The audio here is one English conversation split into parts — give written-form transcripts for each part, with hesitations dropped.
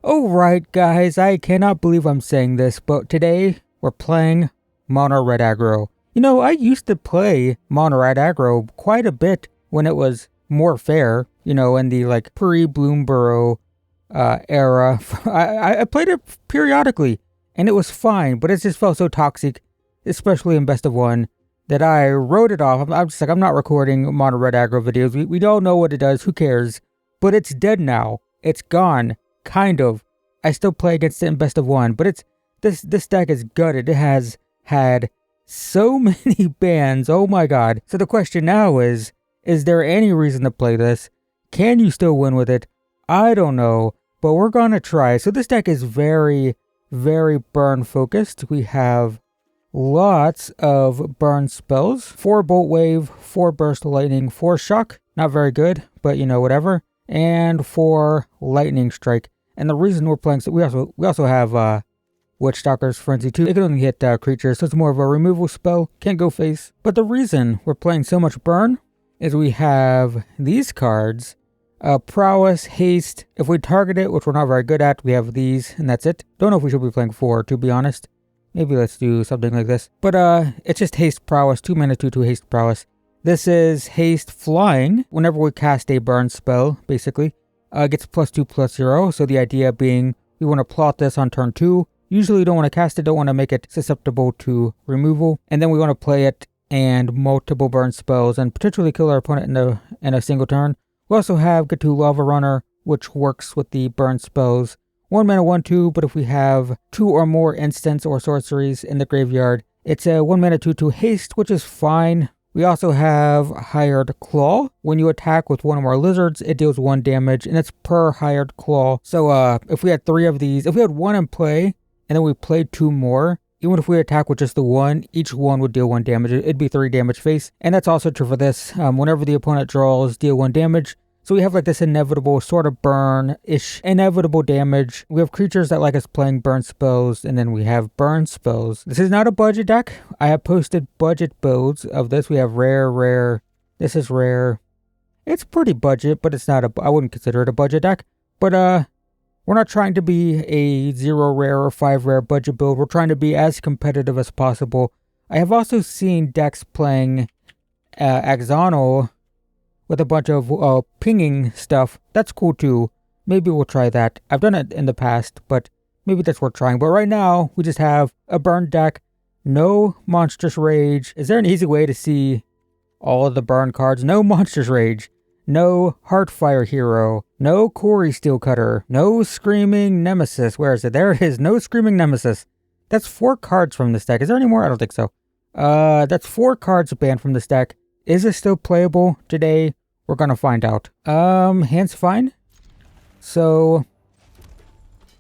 Alright guys, I cannot believe I'm saying this, but today we're playing Mono Red Aggro. You know, I used to play Mono Red Aggro quite a bit when it was more fair, you know, in the like pre-Bloomborough era. I played it periodically and it was fine, but it just felt so toxic, especially in Best of One, that I wrote it off. I'm just like, I'm not recording Mono Red Aggro videos. We don't know what it does, who cares? But it's dead now. It's gone. Kind of. I still play against it in Best of One, but it's this deck is gutted. It has had so many bans. Oh my god. So the question now is there any reason to play this? Can you still win with it? I don't know, but we're gonna try. So this deck is very, very burn focused. We have lots of burn spells. 4 Bolt Wave, 4 Burst Lightning, 4 Shock. Not very good, but you know, whatever. And 4 Lightning Strike. And the reason we're playing, so we also have Witchstalker's Frenzy too. It can only hit creatures, so it's more of a removal spell. Can't go face. But the reason we're playing so much burn is we have these cards. Prowess, Haste. If we target it, which we're not very good at, we have these, and that's it. Don't know if we should be playing 4, to be honest. Maybe let's do something like this. But it's just Haste Prowess, 2 mana, 2/2 Haste Prowess. This is Haste Flying. Whenever we cast a burn spell, basically, gets +2/+0. So the idea being we want to plot this on turn 2. Usually we don't want to cast it, don't want to make it susceptible to removal. And then we want to play it and multiple burn spells and potentially kill our opponent in a single turn. We also have Get to Lava Runner, which works with the burn spells. 1 mana, 1/2, but if we have 2 or more instants or sorceries in the graveyard, it's a 1 mana, 2/2 haste, which is fine. We also have Hired Claw. When you attack with one or more lizards, it deals 1 damage, and it's per Hired Claw. So if we had 3 of these, if we had 1 in play, and then we played 2 more, even if we attack with just the 1, each one would deal 1 damage. It'd be 3 damage face, and that's also true for this. Whenever the opponent draws, deal 1 damage. So we have like this inevitable sort of burn-ish inevitable damage. We have creatures that like us playing burn spells, and then we have burn spells. This is not a budget deck. I have posted budget builds of this. We have rare. This is rare. It's pretty budget, but it's not I wouldn't consider it a budget deck. But we're not trying to be a 0 rare or 5 rare budget build. We're trying to be as competitive as possible. I have also seen decks playing Axonal with a bunch of pinging stuff. That's cool too. Maybe we'll try that. I've done it in the past, but maybe that's worth trying. But right now, we just have a burn deck, no Monstrous Rage. Is there an easy way to see all of the burn cards? No Monstrous Rage, no Heartfire Hero, no Quarry Steelcutter, no Screaming Nemesis. Where is it? There it is. No Screaming Nemesis. That's 4 cards from this deck. Is there any more? I don't think so. That's 4 cards banned from this deck. Is it still playable today? We're gonna find out. Hand's fine. So,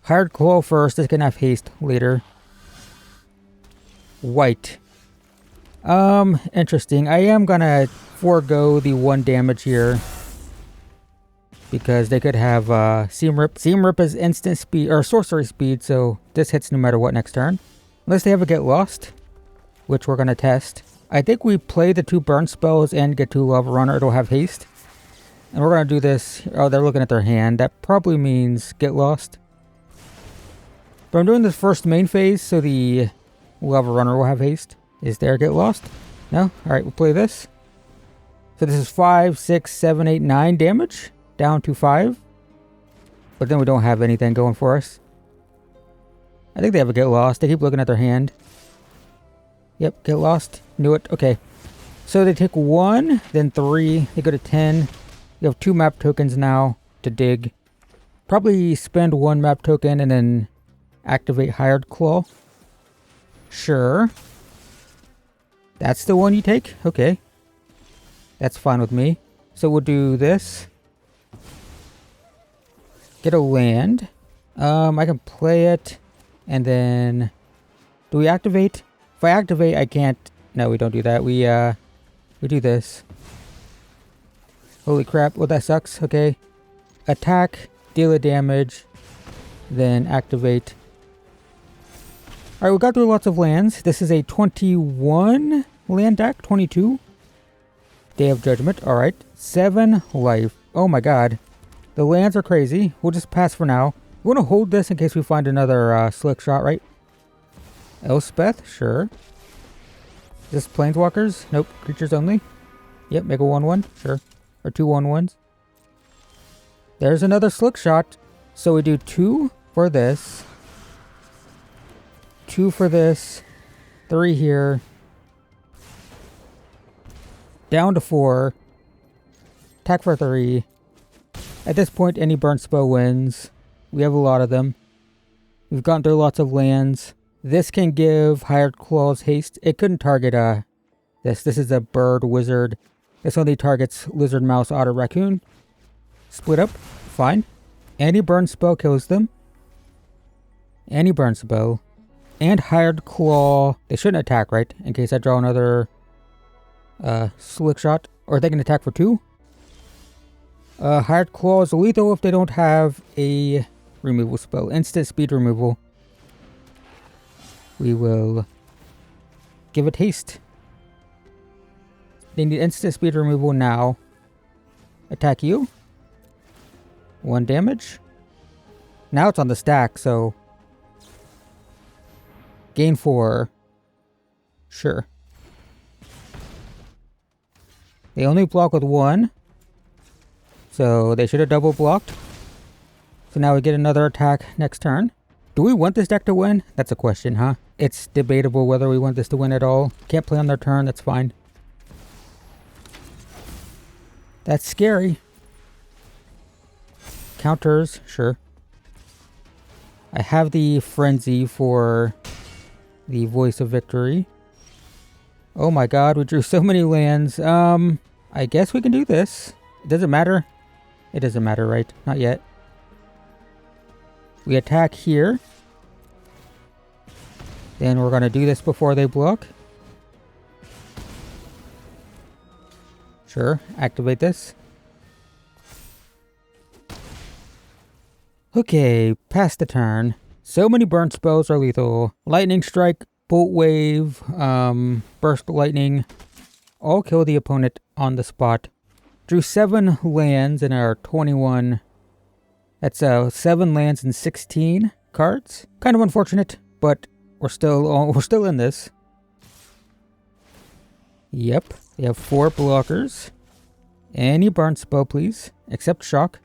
Hired Claw first. This can have haste later. White. Interesting. I am gonna forego the 1 damage here because they could have Seam Rip. Seam Rip is instant speed or sorcery speed, so this hits no matter what next turn, unless they have a Get Lost, which we're gonna test. I think we play the 2 burn spells and Get to Lava Runner. It'll have haste. And we're going to do this. Oh, they're looking at their hand. That probably means Get Lost. But I'm doing this first main phase, so the Lava Runner will have haste. Is there Get Lost? No? Alright, we'll play this. So this is 5, 6, 7, 8, 9 damage. Down to 5. But then we don't have anything going for us. I think they have a Get Lost. They keep looking at their hand. Yep, Get Lost. Knew it. Okay. So they take 1, then 3. They go to 10. You have 2 map tokens now to dig. Probably spend 1 map token and then activate Hired Claw. Sure. That's the one you take? Okay. That's fine with me. So we'll do this. Get a land. I can play it. And then... do we activate? If I activate, I can't... no, we don't do that. We do this. Holy crap. Well, that sucks. Okay. Attack. Deal a damage. Then activate. Alright, we got through lots of lands. This is a 21 land deck. 22. Day of Judgment. Alright. 7 life. Oh my god. The lands are crazy. We'll just pass for now. We want to hold this in case we find another slick shot, right? Elspeth, sure. Is this planeswalkers? Nope. Creatures only. Yep, make a 1/1, sure. Or 2 1/1s. There's another slick shot. So we do 2 for this. 2 for this. 3 here. Down to 4. Attack for 3. At this point, any burn spell wins. We have a lot of them. We've gone through lots of lands. This can give Hired Claws haste. It couldn't target this. This is a bird wizard. This only targets lizard, mouse, otter, raccoon. Split up. Fine. Any burn spell kills them. Any burn spell. And Hired Claw. They shouldn't attack, right? In case I draw another slick shot. Or they can attack for 2. Hired Claw is lethal if they don't have a removal spell. Instant speed removal. We will give it haste. They need instant speed removal now. Attack you. 1 damage. Now it's on the stack, so... Gain 4. Sure. They only block with 1. So they should have double blocked. So now we get another attack next turn. Do we want this deck to win? That's a question, huh? It's debatable whether we want this to win at all. Can't play on their turn, that's fine. That's scary. Counters, sure. I have the Frenzy for the Voice of Victory. Oh my god, we drew so many lands. I guess we can do this. It doesn't matter. It doesn't matter, right? Not yet. We attack here. Then we're going to do this before they block. Sure, activate this. Okay, pass the turn. So many burn spells are lethal. Lightning Strike, Bolt Wave, Burst Lightning. All kill the opponent on the spot. Drew 7 lands in our 21. That's 7 lands and 16 cards. Kind of unfortunate, but we're still in this. Yep, they have 4 blockers. Any burn spell, please, except Shock.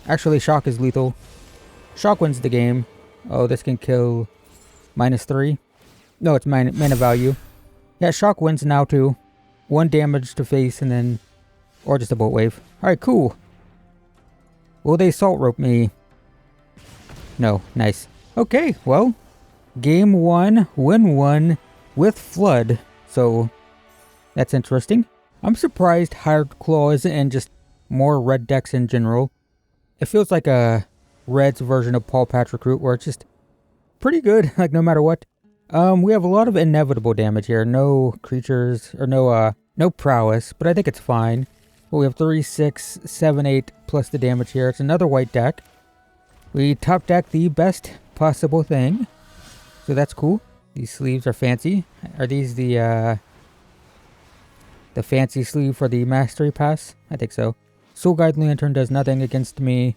Actually, Shock is lethal. Shock wins the game. Oh, this can kill -3. No, it's mana value. Yeah, Shock wins now too. 1 damage to face and then... Or just a Bolt Wave. Alright, cool. Will they Salt Rope me? No, nice. Okay, well, game 1, win 1 with Flood. So, that's interesting. I'm surprised Hired Claw isn't in just more red decks in general. It feels like a Red's version of Paul Patrick Root where it's just pretty good, like no matter what. We have a lot of inevitable damage here. No creatures, or no prowess, but I think it's fine. Well, we have 3, 6, 7, 8 plus the damage here. It's another white deck. We top deck the best possible thing. So that's cool. These sleeves are fancy. Are these the fancy sleeve for the Mastery Pass? I think so. Soul Guide Lantern does nothing against me.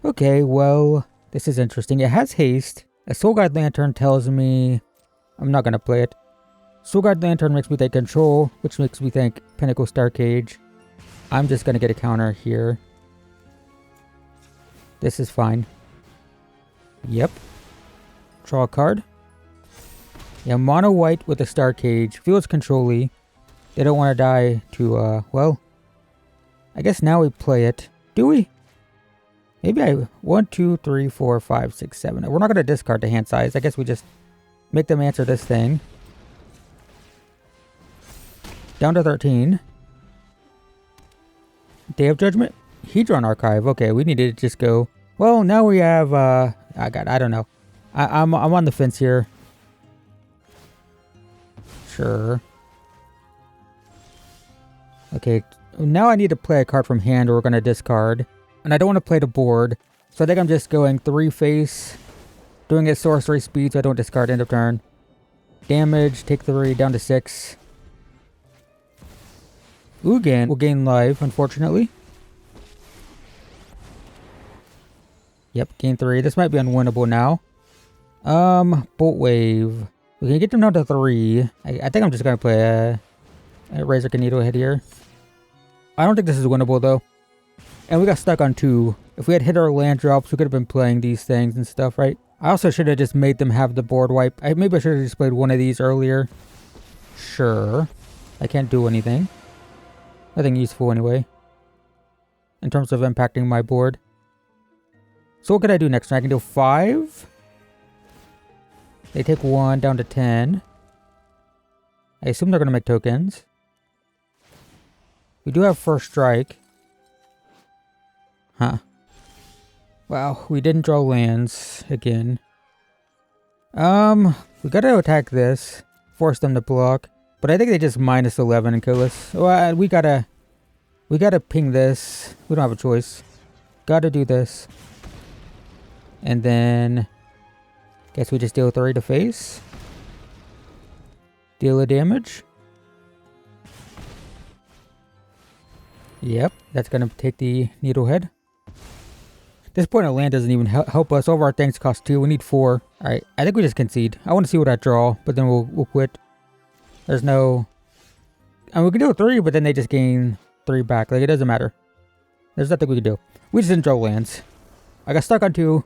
Okay, well, this is interesting. It has haste. A Soul Guide Lantern tells me... I'm not going to play it. Soul Guide Lantern makes me think Control, which makes me think Pinnacle Star Cage. I'm just going to get a counter here. This is fine. Yep. Draw a card. Yeah, mono white with a Star Cage. Feels control-y. They don't want to die to, well... I guess now we play it. Do we? Maybe 1, 2, 3, 4, 5, 6, 7. We're not going to discard the hand size. I guess we just make them answer this thing. Down to 13. Day of Judgment? Hedron Archive. Okay, we need to just go. Well, now we have, I don't know. I'm on the fence here. Sure. Okay, now I need to play a card from hand or we're going to discard. And I don't want to play the board. So I think I'm just going 3 face. Doing it sorcery speed so I don't discard end of turn. Damage, take 3, down to 6. Ugin will gain life, unfortunately. Yep, gain 3. This might be unwinnable now. Bolt Wave. We can get them down to 3. I think I'm just gonna play a Razor Needle Head here. I don't think this is winnable though. And we got stuck on 2. If we had hit our land drops, we could have been playing these things and stuff, right? I also should have just made them have the board wipe. Maybe I should have just played one of these earlier. Sure. I can't do anything. Nothing useful anyway. In terms of impacting my board. So what could I do next turn? I can do 5. They take 1 down to 10. I assume they're going to make tokens. We do have first strike. Huh. Wow, we didn't draw lands again. We gotta attack this. Force them to block. But I think they just minus 11 and kill us. Well, we gotta ping this. We don't have a choice. Gotta do this. And then guess we just deal 3 to face. Deal a damage. Yep, that's gonna take the Needlehead. This point of land doesn't even help us. All of our things cost 2. We need 4. Alright, I think we just concede. I want to see what I draw, but then we'll quit. There's no... I mean, we can do a 3, but then they just gain 3 back. Like, it doesn't matter. There's nothing we can do. We just didn't draw lands. I got stuck on 2.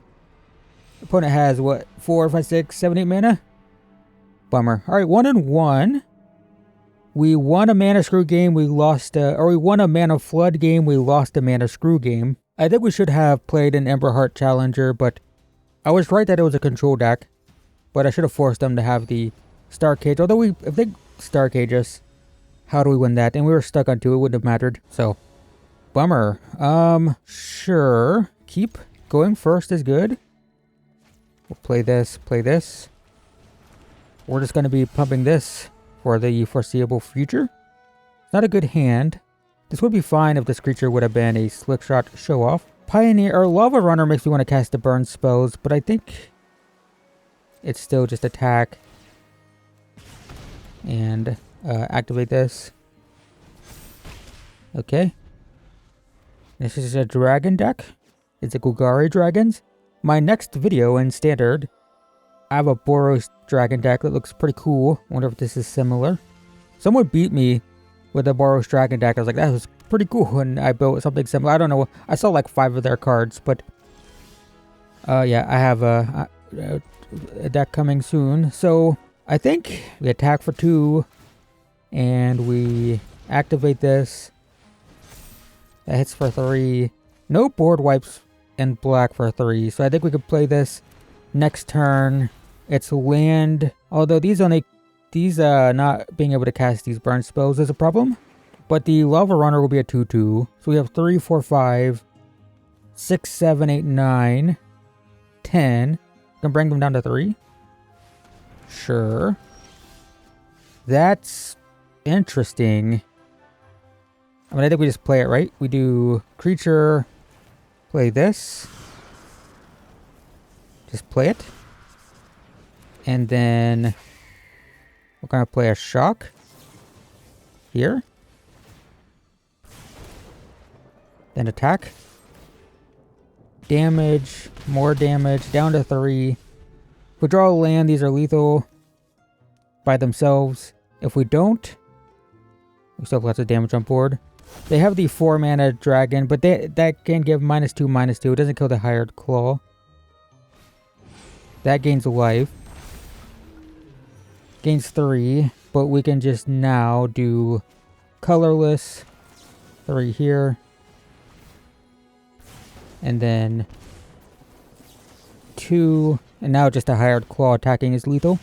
Opponent has, what, 4, 5, 6, 7, 8 mana? Bummer. Alright, 1 and 1. We won a mana screw game. We lost or we won a mana flood game. We lost a mana screw game. I think we should have played an Emberheart Challenger, but I was right that it was a control deck. But I should have forced them to have the Star Cage. Although if they Star Cage us, how do we win that? And we were stuck on 2, it wouldn't have mattered. So, bummer. Sure. Keep going first is good. We'll play this, play this. We're just going to be pumping this for the foreseeable future. Not a good hand. This would be fine if this creature would have been a Slick Shot show-off. Pioneer or Lava Runner makes me want to cast the burn spells, but I think it's still just attack and activate this. Okay. This is a dragon deck. It's a Golgari Dragons. My next video in Standard, I have a Boros Dragon deck that looks pretty cool. Wonder if this is similar. Someone beat me with a Boros Dragon deck. I was like, that was pretty cool, and I built something similar. I don't know. I saw like 5 of their cards, but yeah, I have a deck coming soon. So I think we attack for 2, and we activate this. That hits for 3. No board wipes in black for 3, so I think we could play this next turn. It's land, although these not being able to cast these burn spells is a problem. But the Lava Runner will be a 2/2. So we have 3, 4, 5, 6, 7, 8, 9, 10. Can bring them down to 3. Sure. That's interesting. I mean, I think we just play it, right? We do creature, play this. Just play it. And then we're going to play a shock here. Then attack. Damage, more damage, down to 3. If we draw a land, these are lethal by themselves. If we don't, we still have lots of damage on board. They have the 4 mana dragon, but that can give -2/-2. It doesn't kill the Hired Claw. That gains life. Gains 3, but we can just now do colorless. 3 here. And then 2. And now just a Hired Claw attacking is lethal.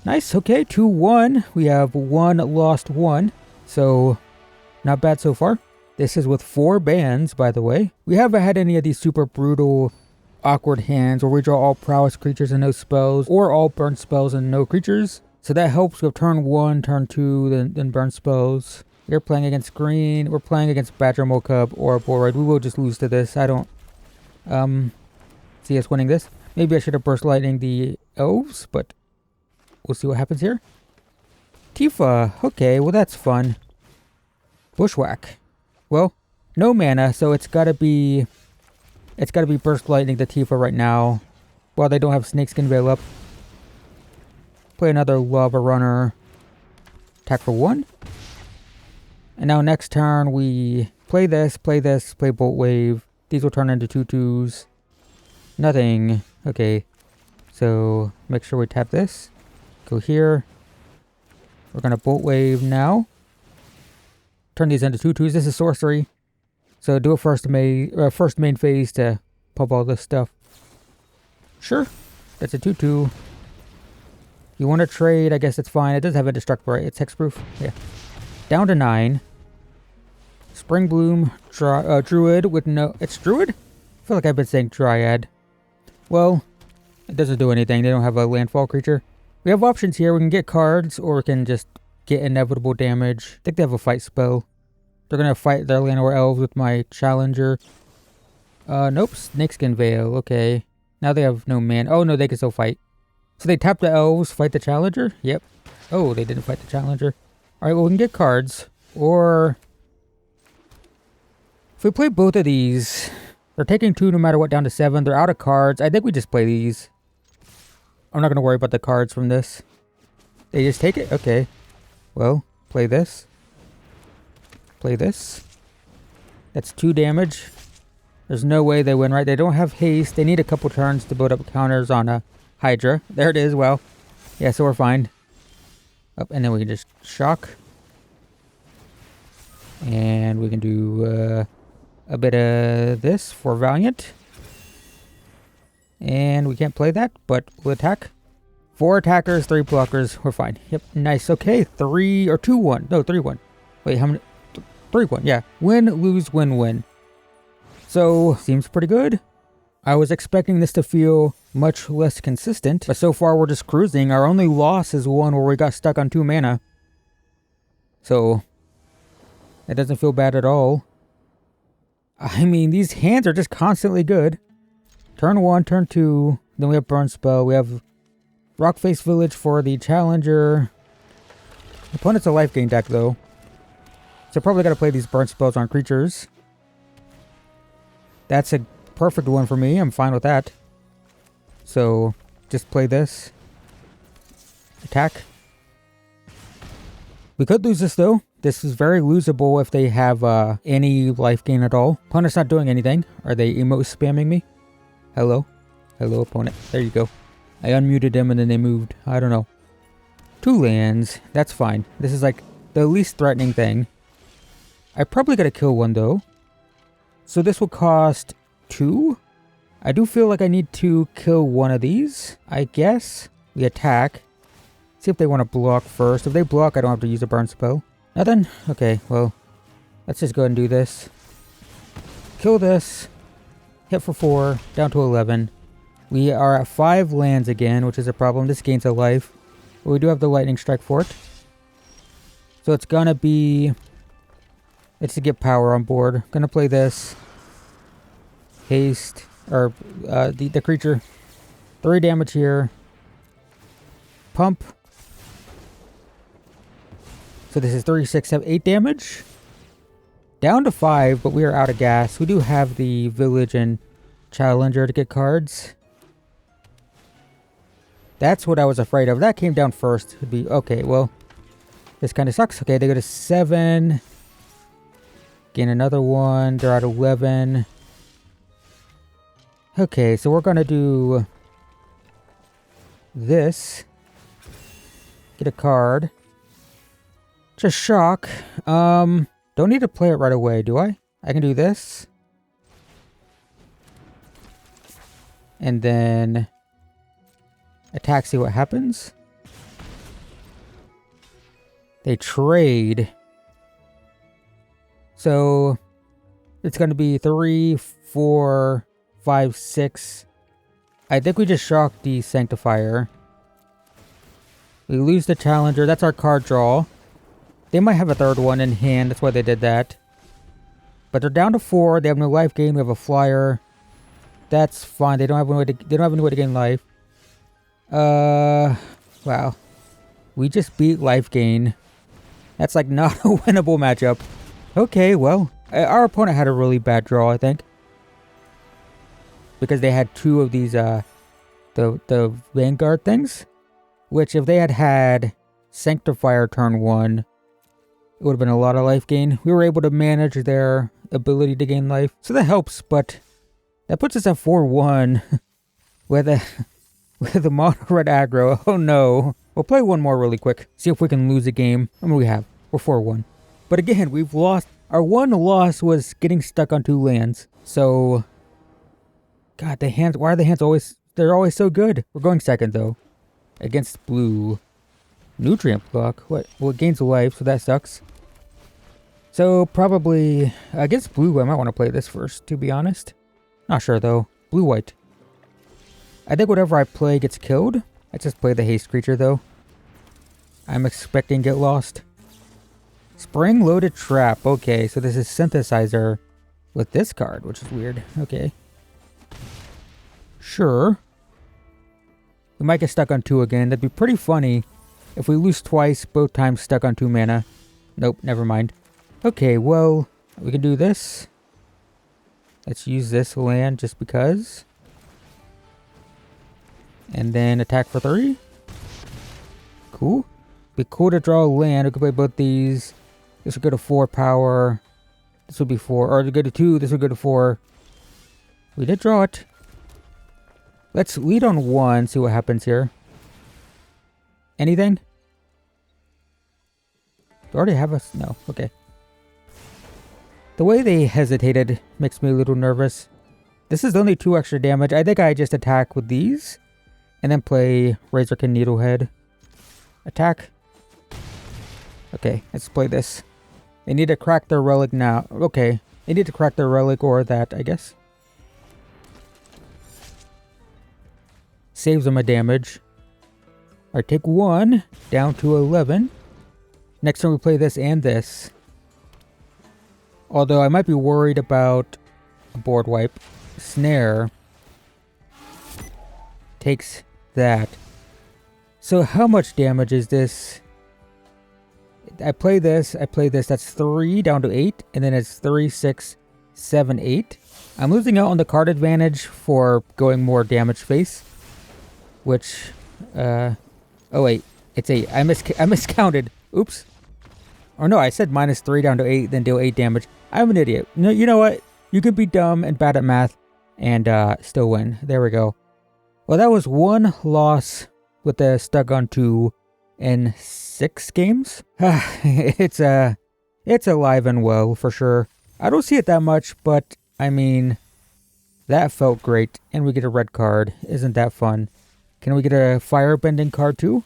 Nice, okay, 2-1. We have 1 lost 1. So, not bad so far. This is with 4 bans, by the way. We haven't had any of these super brutal, awkward hands where we draw all prowess creatures and no spells, or all burn spells and no creatures. So that helps with turn 1, turn 2, then burn spells. We're playing against green. We're playing against Badger Mocub or Boroid. We will just lose to this. I don't see us winning this. Maybe I should have Burst Lightning the elves, but we'll see what happens here. Tifa. Okay, well that's fun. Bushwhack. Well, no mana, so it's gotta be It's got to be Burst Lightning the Tifa right now. While they don't have Snakeskin Veil up. Play another Lava Runner. Attack for 1. And now next turn we play this, play Bolt Wave. These will turn into 2/2s. Nothing. Okay. So make sure we tap this. Go here. We're going to Bolt Wave now. Turn these into 2/2s. This is sorcery. So do a first main phase to pump all this stuff. Sure. That's a 2/2. You want to trade, I guess it's fine. It does have a destruct, right? It's hexproof. Yeah. Down to 9. Spring Bloom, Druid with no... It's Druid? I feel like I've been saying Dryad. Well, it doesn't do anything. They don't have a landfall creature. We have options here. We can get cards, or we can just get inevitable damage. I think they have a fight spell. They're going to fight their Llanowar Elves with my Challenger. Nope. Snakeskin Veil. Okay. Now they have no man. Oh, no, they can still fight. So they tap the Elves, fight the Challenger? Yep. Oh, they didn't fight the Challenger. Alright, well, we can get cards. Or... if we play both of these... they're taking 2 no matter what down to 7. They're out of cards. I think we just play these. I'm not going to worry about the cards from this. They just take it? Okay. Well, play this. Play this. That's 2 damage. There's no way they win, right? They don't have haste. They need a couple turns to build up counters on a Hydra. There it is. Well, yeah, so we're fine. Up, and then we can just shock. And we can do a bit of this for Valiant. And we can't play that, but we'll attack. 4 attackers, 3 blockers. We're fine. Yep, nice. Okay, 3 or 2-1. No, 3-1. Wait, how many? 3-1, yeah. Win, lose, win, win. So, seems pretty good. I was expecting this to feel much less consistent, but so far we're just cruising. Our only loss is one where we got stuck on 2 mana. So, that doesn't feel bad at all. I mean, these hands are just constantly good. Turn 1, turn 2, then we have Burn Spell. We have Rockface Village for the Challenger. Opponent's a Lifegain deck, though. So probably got to play these Burn Spells on creatures. That's a perfect one for me. I'm fine with that. So, just play this. Attack. We could lose this, though. This is very losable if they have any life gain at all. Opponent's not doing anything. Are they emote spamming me? Hello? Hello, opponent. There you go. I unmuted them and then they moved. I don't know. 2 lands. That's fine. This is like the least threatening thing. I probably gotta kill one, though. So this will cost 2? I do feel like I need to kill one of these, I guess. We attack. See if they want to block first. If they block, I don't have to use a burn spell. Nothing? Okay, well, let's just go ahead and do this. Kill this. Hit for 4, down to 11. We are at 5 lands again, which is a problem. This gains a life. But we do have the lightning strike for it. So it's gonna be... it's to get power on board. Gonna play this. Haste. Or the creature. 3 damage here. Pump. So this is 3, 6, 7, 8 damage. Down to 5, but we are out of gas. We do have the Village and Challenger to get cards. That's what I was afraid of. That came down first. It'd be okay, well. This kind of sucks. Okay, they go to 7. Gain another one. They're at 11. Okay, so we're gonna do this. Get a card. Just shock. Don't need to play it right away, do I? I can do this. And then attack, see what happens. They trade. So it's going to be 3, 4, 5, 6. I think we just shocked the Sanctifier. We lose the Challenger. That's our card draw. They might have a 3rd one in hand. That's why they did that. But they're down to 4. They have no life gain. We have a flyer. That's fine. They don't have any way to, they don't have any way to gain life. Wow. We just beat life gain. That's like not a winnable matchup. Okay, well, our opponent had a really bad draw, I think. because they had 2 of these the Vanguard things, which if they had had Sanctifier turn 1, it would have been a lot of life gain. We were able to manage their ability to gain life, so that helps, but that puts us at 4-1 with a mono red aggro. Oh no. We'll play one more really quick, see if we can lose a game. I mean, we're 4-1. But again, we've lost. Our one loss was getting stuck on 2 lands. So, God, the hands, why are the hands always, they're always so good. We're going second though, against blue. Nutrient block, what? Well, it gains life, so that sucks. So probably against blue, I might want to play this first, to be honest. Not sure though. Blue-white. I think whatever I play gets killed. I just play the haste creature though. I'm expecting get lost. Spring-loaded trap. Okay, so this is Synthesizer with this card, which is weird. Okay. Sure. We might get stuck on 2 again. That'd be pretty funny if we lose twice, both times stuck on 2 mana. Nope, never mind. Okay, well, we can do this. Let's use this land just because. And then attack for 3. Cool. Be cool to draw a land. We could play both these. This would go to 4 power. This would be 4. Or to go to 2, this would go to 4. We did draw it. Let's lead on 1, see what happens here. Anything? Do I already have us? No. Okay. The way they hesitated makes me a little nervous. This is only 2 extra damage. I think I just attack with these. And then play Razorkin Needlehead. Attack. Okay, let's play this. They need to crack their relic now. Okay. They need to crack their relic or that, I guess. Saves them a damage. Alright, take 1. Down to 11. Next time we play this and this. Although I might be worried about a board wipe. Snare. Takes that. So how much damage is this? I play this, that's 3 down to 8, and then it's 3, 6, 7, 8. I'm losing out on the card advantage for going more damage face. Which, oh wait, it's 8. I miscounted. Oops. Or no, I said -3 down to 8, then deal 8 damage. I'm an idiot. No, you know what? You can be dumb and bad at math and still win. There we go. Well, that was 1 loss with the stuck on 2 in 6 games. It's alive and well for sure. I don't see it that much, but I mean, that felt great. And we get a red card. Isn't that fun? Can we get a firebending card too?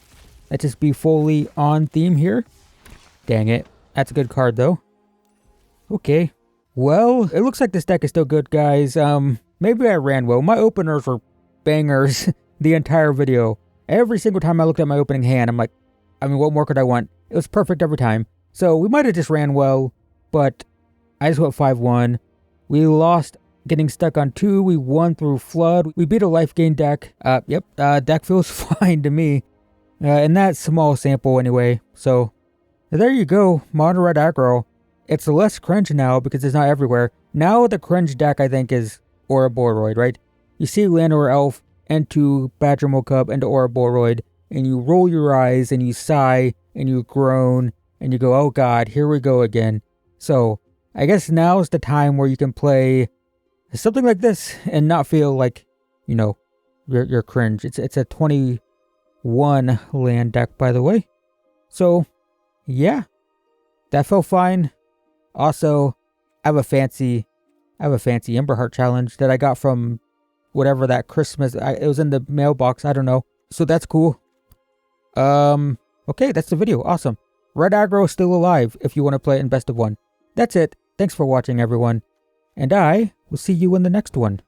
Let's just be fully on theme here. Dang it. That's a good card though. Okay. Well, it looks like this deck is still good, guys. Maybe I ran well. My openers were bangers the entire video. Every single time I looked at my opening hand, I'm like, I mean, what more could I want? It was perfect every time. So we might have just ran well, but I just went 5-1. We lost getting stuck on 2. We won through Flood. We beat a Lifegain deck. Deck feels fine to me. In that small sample anyway. So there you go, Mono Red Aggro. It's less cringe now because it's not everywhere. Now the cringe deck I think is Ouroboros, right? You see Land or Elf into Badger Cub into Ouroboros, and you roll your eyes and you sigh and you groan and you go, oh god, here we go again. So I guess now's the time where you can play something like this and not feel like, you know, you're cringe. It's a 21 land deck, by the way. So yeah, that felt fine. Also, I have a fancy Emberheart challenge that I got from whatever that Christmas, it was in the mailbox, I don't know. So that's cool. Okay, that's the video. Awesome. Red Aggro is still alive if you want to play it in best of 1. That's it. Thanks for watching, everyone. And I will see you in the next one.